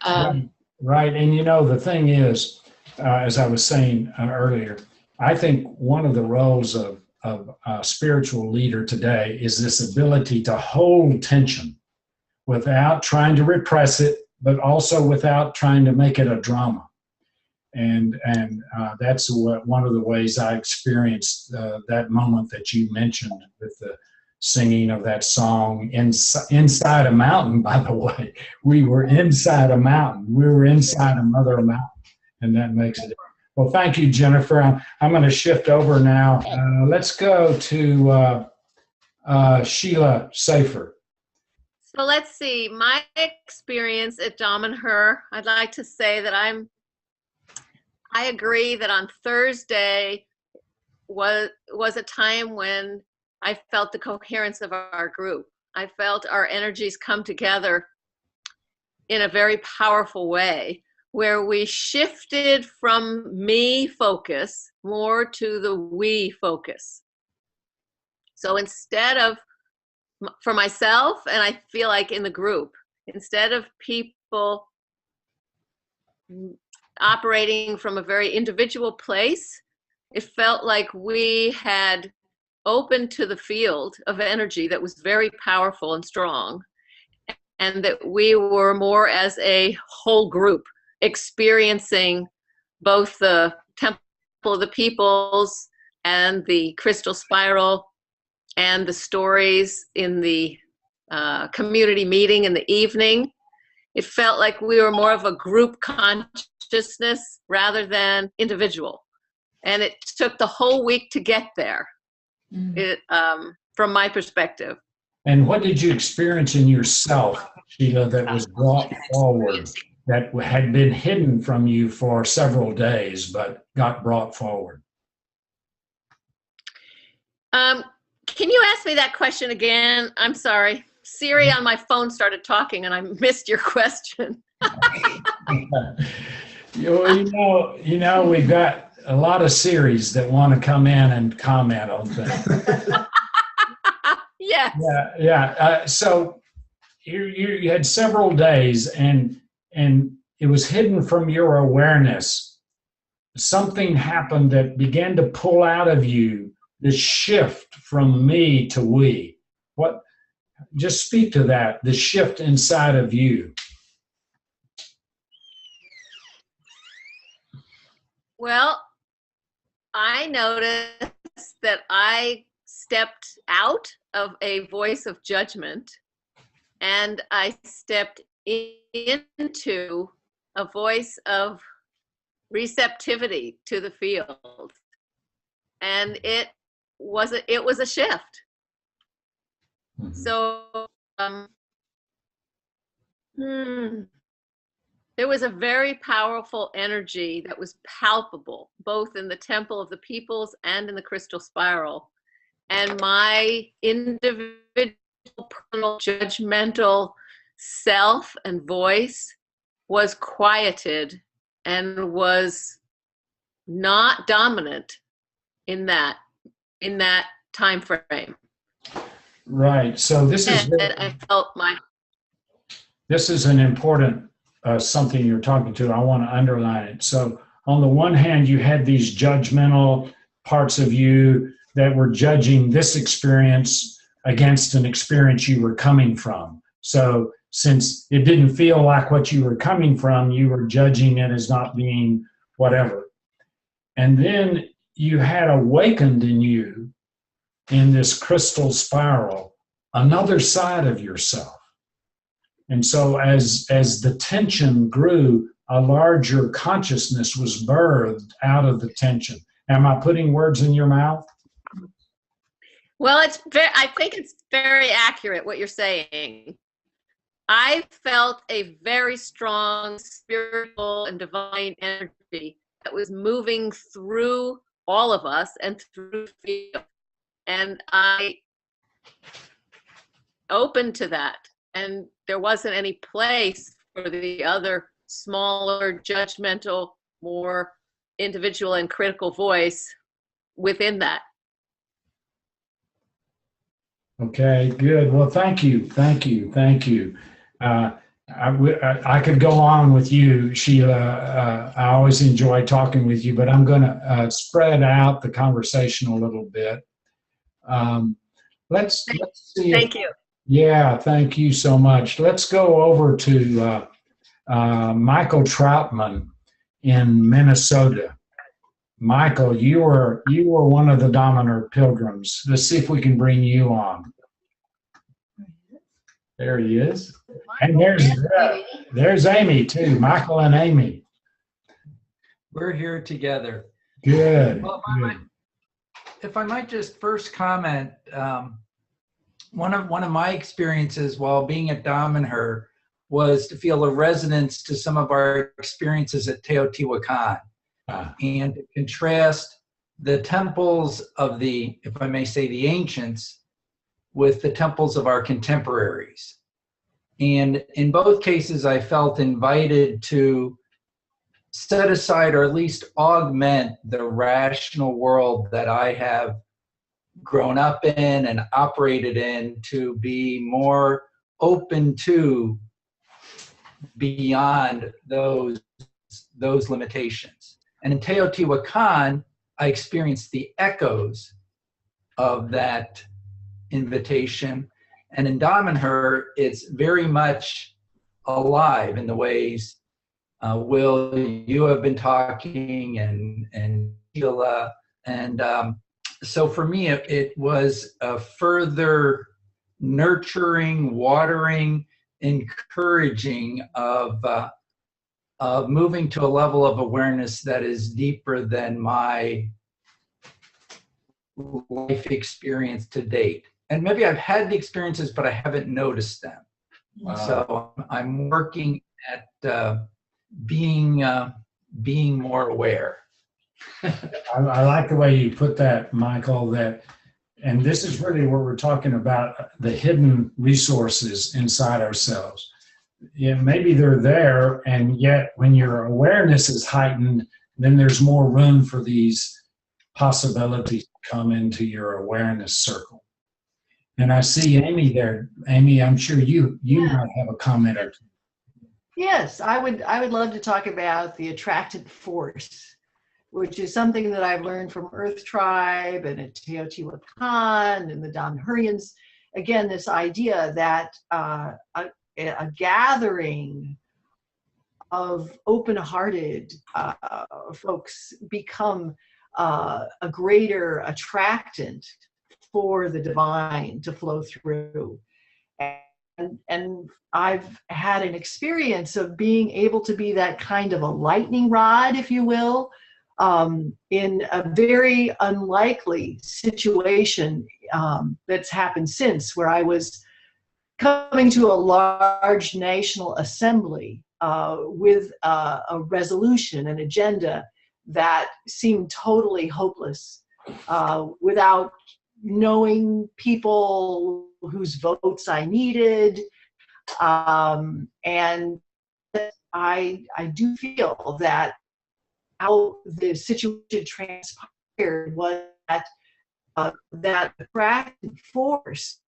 Right. And the thing is, as I was saying earlier, I think one of the roles of a spiritual leader today is this ability to hold tension without trying to repress it, but also without trying to make it a drama. And that's one of the ways I experienced that moment that you mentioned with the singing of that song inside a mountain. By the way, we were inside a mountain. We were inside a mother mountain, and that makes it. Well, thank you, Jennifer. I'm going to shift over now. Let's go to Sheila Safer. So let's see, my experience at Damanhur, I'd like to say that I agree that on Thursday was a time when I felt the coherence of our group. I felt our energies come together in a very powerful way, where we shifted from me focus more to the we focus. So instead of, for myself, and I feel like in the group, instead of people operating from a very individual place, it felt like we had opened to the field of energy that was very powerful and strong, and that we were more as a whole group experiencing both the Temple of the Peoples and the Crystal Spiral and the stories in the community meeting in the evening. It felt like we were more of a group consciousness rather than individual. And it took the whole week to get there, from my perspective. And what did you experience in yourself, Sheila, that was brought forward, that had been hidden from you for several days, but got brought forward? Can you ask me that question again? I'm sorry. Siri on my phone started talking and I missed your question. We've got a lot of Siris that want to come in and comment on things. Yes. Yeah. So you had several days and it was hidden from your awareness. Something happened that began to pull out of you this shift from me to we. Just speak to that, the shift inside of you. Well, I noticed that I stepped out of a voice of judgment and I stepped into a voice of receptivity to the field. And it was a shift. So there's there was a very powerful energy that was palpable, both in the Temple of the Peoples and in the Crystal Spiral. And my individual, personal, judgmental self and voice was quieted and was not dominant in that time frame. Right. So this is And I felt this is an important something you're talking to. I want to underline it. So on the one hand, you had these judgmental parts of you that were judging this experience against an experience you were coming from. So since it didn't feel like what you were coming from, you were judging it as not being whatever. And then you had awakened in you, in this crystal spiral, another side of yourself. And so as the tension grew, a larger consciousness was birthed out of the tension. Am I putting words in your mouth? Well, I think it's very accurate what you're saying. I felt a very strong spiritual and divine energy that was moving through all of us and through the field. And I opened to that. And there wasn't any place for the other smaller, judgmental, more individual and critical voice within that. Okay, good. Well, thank you. I could go on with you, Sheila. I always enjoy talking with you, but I'm going to spread out the conversation a little bit. Let's see. Thank you. Yeah, thank you so much. Let's go over to Michael Troutman in Minnesota. Michael, you were one of the Dominer pilgrims. Let's see if we can bring you on. There he is. And there's Amy too. Michael and Amy. We're here together. Good. Well, if I might just first comment, one of my experiences while being at Dominer was to feel a resonance to some of our experiences at Teotihuacan. And to contrast the temples of the, if I may say, the ancients with the temples of our contemporaries. And in both cases, I felt invited to set aside or at least augment the rational world that I have grown up in and operated in to be more open to beyond those limitations. And in Teotihuacan, I experienced the echoes of that invitation. And in Dominer, it's very much alive in the ways, Will, you have been talking, and Sheila. And so for me, it was a further nurturing, watering, encouraging of moving to a level of awareness that is deeper than my life experience to date. And maybe I've had the experiences, but I haven't noticed them. Wow. So I'm working at being more aware. I like the way you put that, Michael, and this is really what we're talking about, the hidden resources inside ourselves. Yeah, maybe they're there, and yet when your awareness is heightened, then there's more room for these possibilities to come into your awareness circle. And I see Amy there. Amy, I'm sure you might have a comment or two. Yes, I would love to talk about the attractant force, which is something that I've learned from Earth Tribe and at Teotihuacan and the Domhurians. Again, this idea that a gathering of open-hearted folks become a greater attractant for the divine to flow through. And I've had an experience of being able to be that kind of a lightning rod, if you will, in a very unlikely situation that's happened since, where I was coming to a large national assembly with a resolution, an agenda that seemed totally hopeless, without knowing people whose votes I needed. And I do feel that how the situation transpired was that that attractive force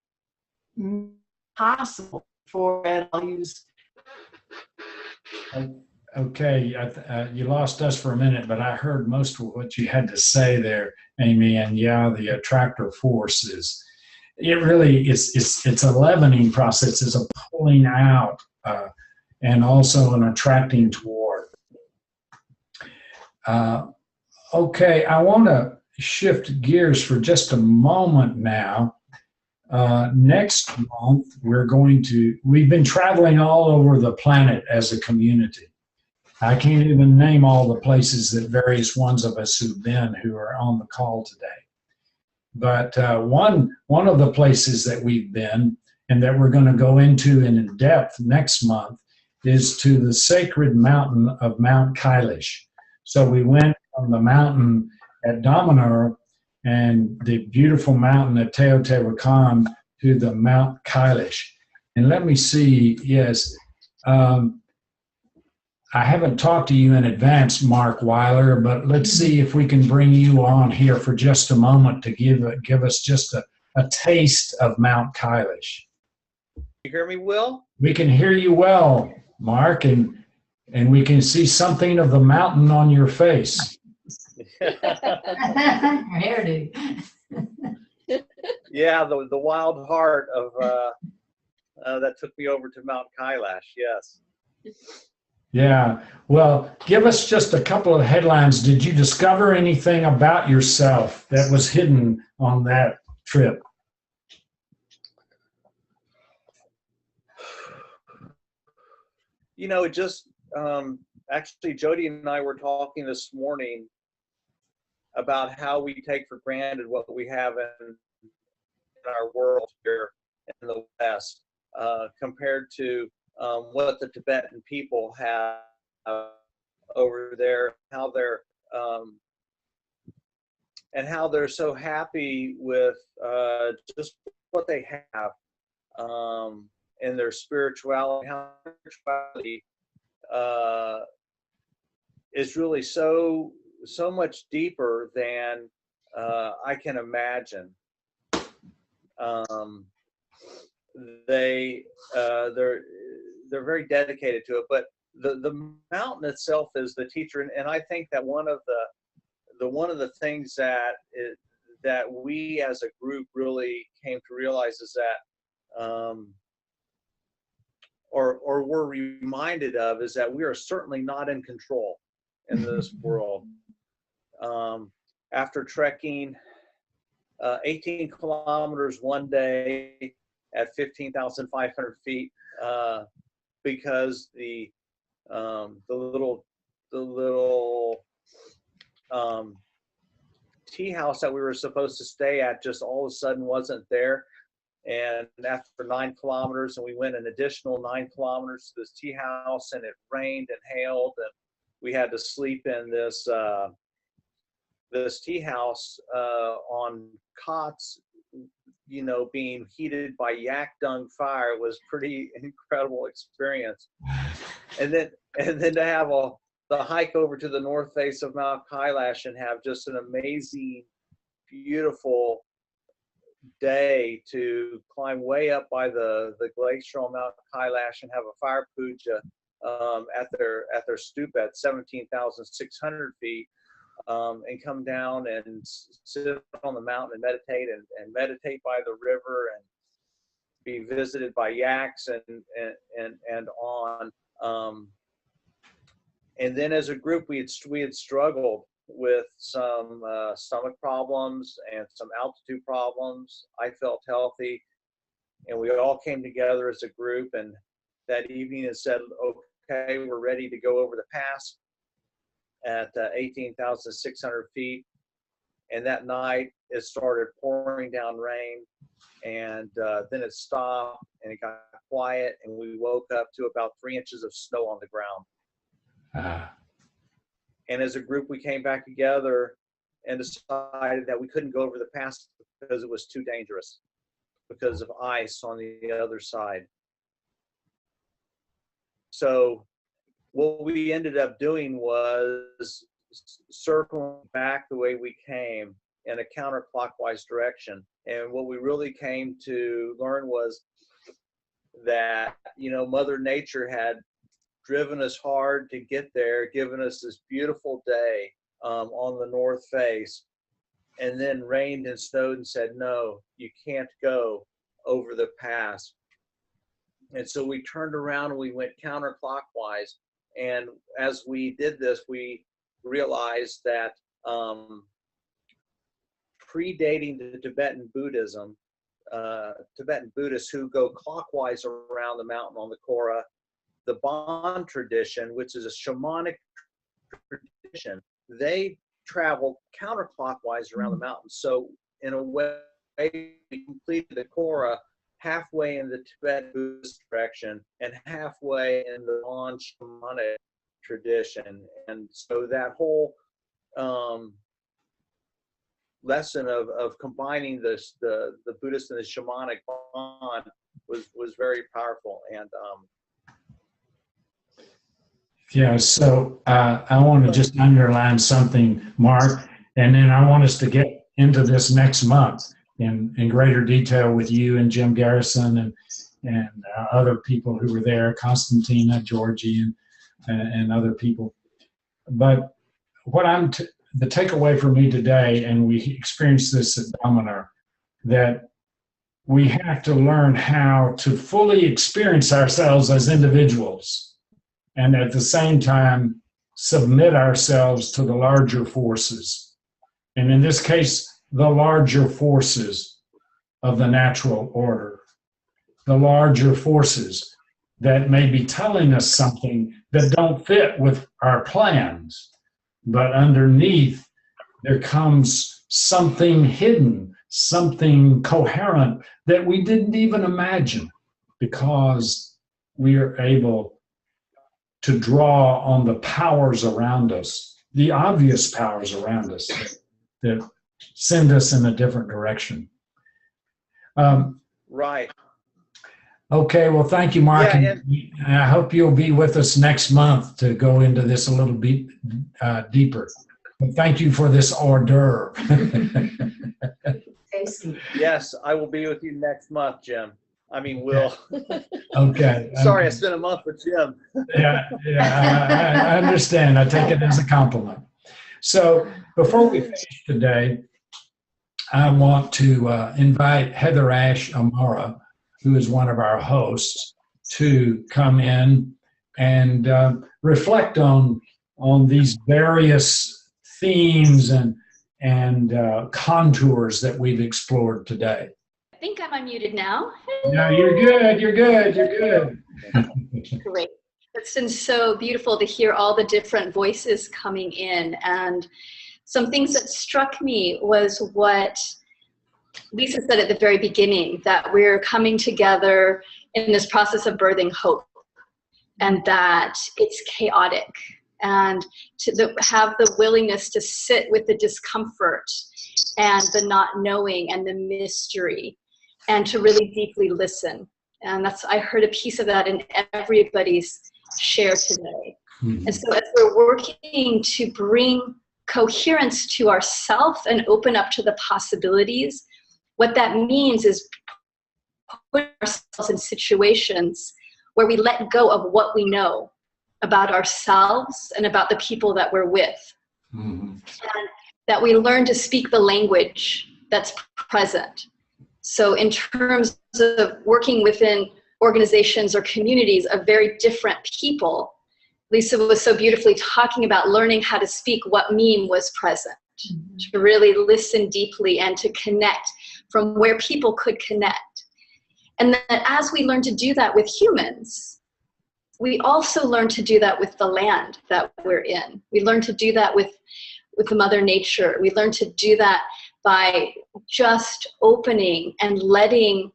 possible for, and I'll use. Okay, you lost us for a minute, but I heard most of what you had to say there, Amy. And yeah, the attractor force is, it really is, it's a leavening process, it's a pulling out, and also an attracting toward. Okay, I want to shift gears for just a moment now. Next month, we've been traveling all over the planet as a community. I can't even name all the places that various ones of us who are on the call today. But one of the places that we've been and that we're going to go into in depth next month is to the sacred mountain of Mount Kailash. So we went from the mountain at Damanhur and the beautiful mountain at Teotihuacan to the Mount Kailash. And let me see, yes, I haven't talked to you in advance, Mark Weiler, but let's see if we can bring you on here for just a moment to give us just a taste of Mount Kailash. You hear me, Will? We can hear you well, Mark, and we can see something of the mountain on your face. Hairdo. Yeah, the wild heart of that took me over to Mount Kailash. Yes. Yeah. Well, give us just a couple of headlines. Did you discover anything about yourself that was hidden on that trip? You know, it just actually Jody and I were talking this morning about how we take for granted what we have in our world here in the West, compared to what the Tibetan people have over there, how they're and how they're so happy with just what they have, and their spirituality. How spirituality is really so much deeper than I can imagine. They're very dedicated to it, but the mountain itself is the teacher, and I think that one of the things that we as a group really came to realize is that or we're reminded of is that we are certainly not in control in this world. After trekking 18 kilometers one day at 15,500 feet, because the little tea house that we were supposed to stay at just all of a sudden wasn't there. And after 9 kilometers, and we went an additional 9 kilometers to this tea house, and it rained and hailed, and we had to sleep in this tea house on cots, you know, being heated by yak dung fire. It was pretty incredible experience. And then to have the hike over to the north face of Mount Kailash and have just an amazing, beautiful day to climb way up by the glacier on Mount Kailash and have a fire puja at their stupa at 17,600 feet, and come down and sit on the mountain and meditate by the river and be visited by yaks and on. And then as a group, we had struggled with some stomach problems and some altitude problems. I felt healthy, and we all came together as a group, and that evening and said, okay, we're ready to go over the pass at 18,600 feet. And that night it started pouring down rain, and then it stopped and it got quiet, and we woke up to about 3 inches of snow on the ground. And as a group, we came back together and decided that we couldn't go over the pass because it was too dangerous because of ice on the other side. So what we ended up doing was circling back the way we came in a counterclockwise direction. And what we really came to learn was that, you know, Mother Nature had driven us hard to get there, given us this beautiful day on the north face, and then rained and snowed and said, no, you can't go over the pass. And so we turned around and we went counterclockwise. And as we did this, we realized that predating the Tibetan Buddhism, Tibetan Buddhists who go clockwise around the mountain on the Kora, the Bon tradition, which is a shamanic tradition, they traveled counterclockwise around the mountain. So in a way, we completed the Kora halfway in the Tibetan Buddhist direction and halfway in the Bon shamanic tradition. And so that whole lesson of combining this, the Buddhist and the shamanic bond was very powerful. And yeah, so I want to just underline something, Mark, and then I want us to get into this next month in greater detail with you and Jim Garrison and other people who were there, Constantina, Georgie, and other people. But what the takeaway for me today, and we experienced this at Dominer, that we have to learn how to fully experience ourselves as individuals, and at the same time submit ourselves to the larger forces. And in this case, the larger forces of the natural order, the larger forces that may be telling us something that don't fit with our plans, but underneath there comes something hidden, something coherent that we didn't even imagine, because we are able to draw on the powers around us, the obvious powers around us that send us in a different direction. right. Okay, well, thank you, Mark. Yeah, and I hope you'll be with us next month to go into this a little bit deeper. But thank you for this hors d'oeuvre. Tasty. Yes, I will be with you next month, Jim. I mean, Will. Okay. Sorry, I spent a month with Jim. Yeah, I understand. I take it as a compliment. So before we finish today, I want to invite Heather Ash Amara, who is one of our hosts, to come in and reflect on these various themes and contours that we've explored today. I think I'm unmuted now. No, you're good. You're good. You're good. Great. It's been so beautiful to hear all the different voices coming in. And some things that struck me was what Lisa said at the very beginning, that we're coming together in this process of birthing hope, and that it's chaotic, and to have the willingness to sit with the discomfort and the not knowing and the mystery, and to really deeply listen. And I heard a piece of that in everybody's share today. Mm-hmm. And so as we're working to bring coherence to ourselves and open up to the possibilities, what that means is putting ourselves in situations where we let go of what we know about ourselves and about the people that we're with. Mm-hmm. And that we learn to speak the language that's present. So in terms of working within organizations or communities of very different people, Lisa was so beautifully talking about learning how to speak what meme was present, mm-hmm. to really listen deeply and to connect from where people could connect. And that as we learn to do that with humans, we also learn to do that with the land that we're in. We learn to do that with with Mother Nature. We learn to do that by just opening and letting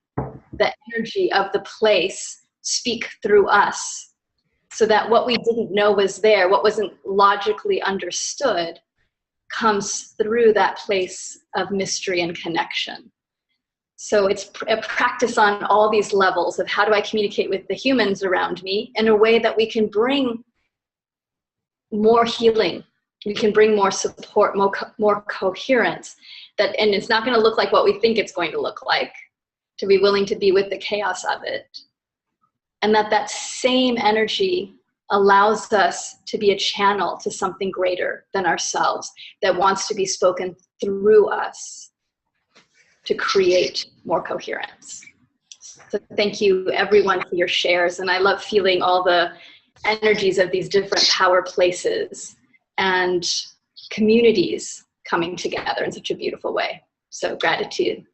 the energy of the place speak through us, so that what we didn't know was there, what wasn't logically understood, comes through that place of mystery and connection. So it's a practice on all these levels of how do I communicate with the humans around me in a way that we can bring more healing, we can bring more support, more coherence, and it's not going to look like what we think it's going to look like, to be willing to be with the chaos of it. And that same energy allows us to be a channel to something greater than ourselves that wants to be spoken through us to create more coherence. So thank you everyone for your shares. And I love feeling all the energies of these different power places and communities coming together in such a beautiful way. So gratitude.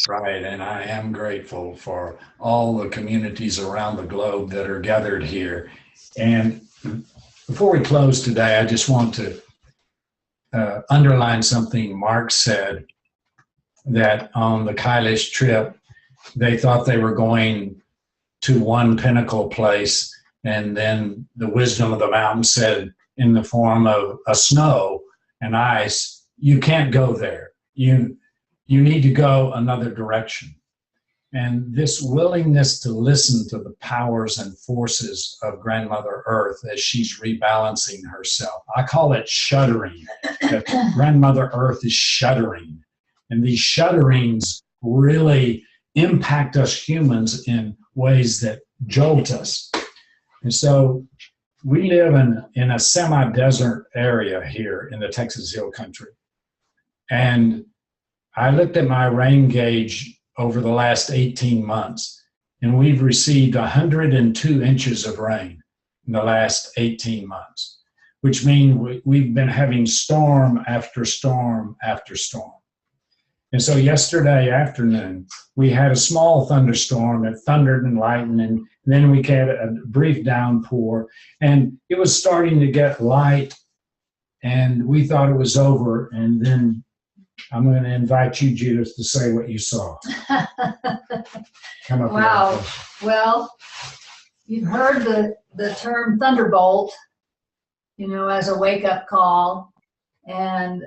Right, and I am grateful for all the communities around the globe that are gathered here. And before we close today, I just want to underline something Mark said, that on the Kailash trip, they thought they were going to one pinnacle place, and then the wisdom of the mountain said, in the form of a snow and ice, you can't go there. You need to go another direction. And this willingness to listen to the powers and forces of Grandmother Earth as she's rebalancing herself. I call it shuddering. That Grandmother Earth is shuddering. And these shudderings really impact us humans in ways that jolt us. And so we live in a semi-desert area here in the Texas Hill Country. And I looked at my rain gauge over the last 18 months, and we've received 102 inches of rain in the last 18 months, which means we've been having storm after storm after storm. And so yesterday afternoon, we had a small thunderstorm that thundered and lightened, and then we had a brief downpour, and it was starting to get light, and we thought it was over, and then I'm going to invite you, Judith, to say what you saw. Come up. Wow. Well, you've heard the term thunderbolt, as a wake-up call. And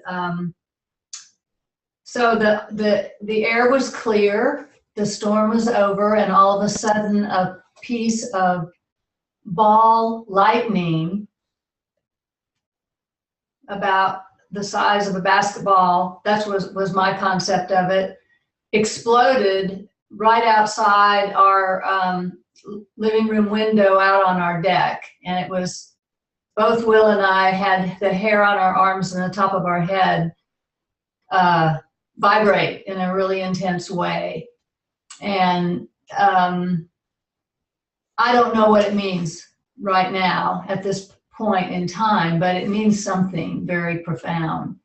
so the air was clear, the storm was over, and all of a sudden a piece of ball lightning about the size of a basketball, that was my concept of it, exploded right outside our living room window out on our deck. And it was, both Will and I had the hair on our arms and the top of our head vibrate in a really intense way. And I don't know what it means right now at this point in time, but it means something very profound.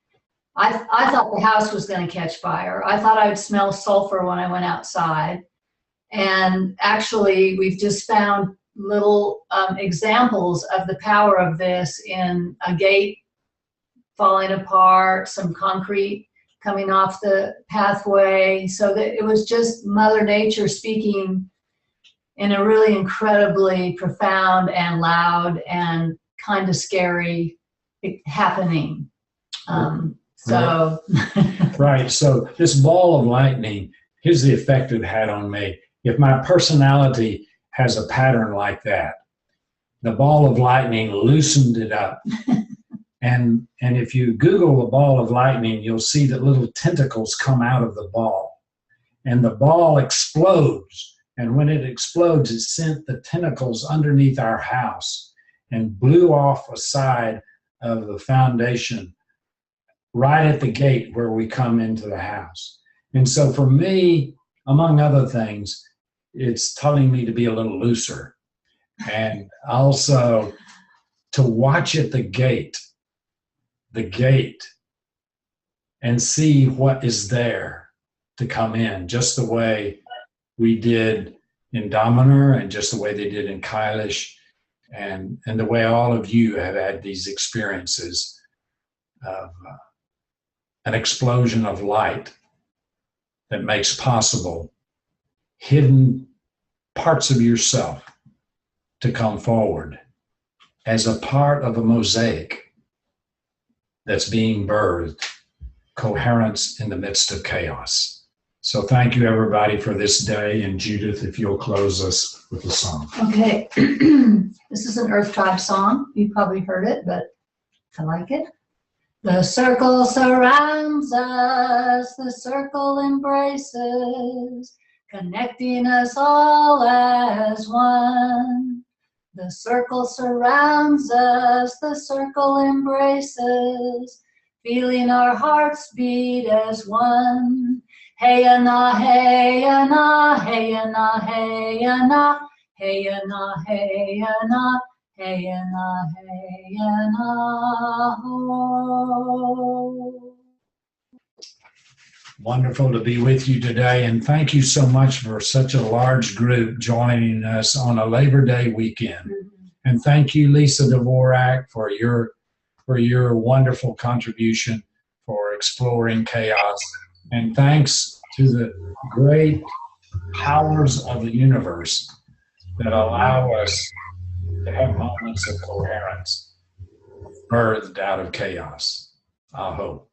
I thought the house was going to catch fire. I thought I would smell sulfur when I went outside. And actually, we've just found little examples of the power of this in a gate falling apart, some concrete coming off the pathway. So that it was just Mother Nature speaking in a really incredibly profound and loud and kind of scary happening. So Right. So this ball of lightning, here's the effect it had on me. If my personality has a pattern like that, the ball of lightning loosened it up. And if you Google a ball of lightning, you'll see that little tentacles come out of the ball. And the ball explodes. And when it explodes, it sent the tentacles underneath our house and blew off a side of the foundation right at the gate where we come into the house. And so for me, among other things, it's telling me to be a little looser. And also to watch at the gate, and see what is there to come in, just the way we did in Damanar and just the way they did in Kailash, and the way all of you have had these experiences. of an explosion of light that makes possible hidden parts of yourself to come forward as a part of a mosaic that's being birthed, coherence in the midst of chaos. So thank you, everybody, for this day. And Judith, if you'll close us with a song. Okay. This is an Earth Tribe song. You probably heard it, but I like it. The circle surrounds us, the circle embraces, connecting us all as one. The circle surrounds us, the circle embraces, feeling our hearts beat as one. Hey na, hey na, hey na, hey na, hey na, hey na, hey na, hey na, ho. Wonderful to be with you today, and thank you so much for such a large group joining us on a Labor Day weekend. And thank you, Lisa Dvorak, for your wonderful contribution for exploring chaos. And thanks to the great powers of the universe that allow us to have moments of coherence birthed out of chaos. Aho.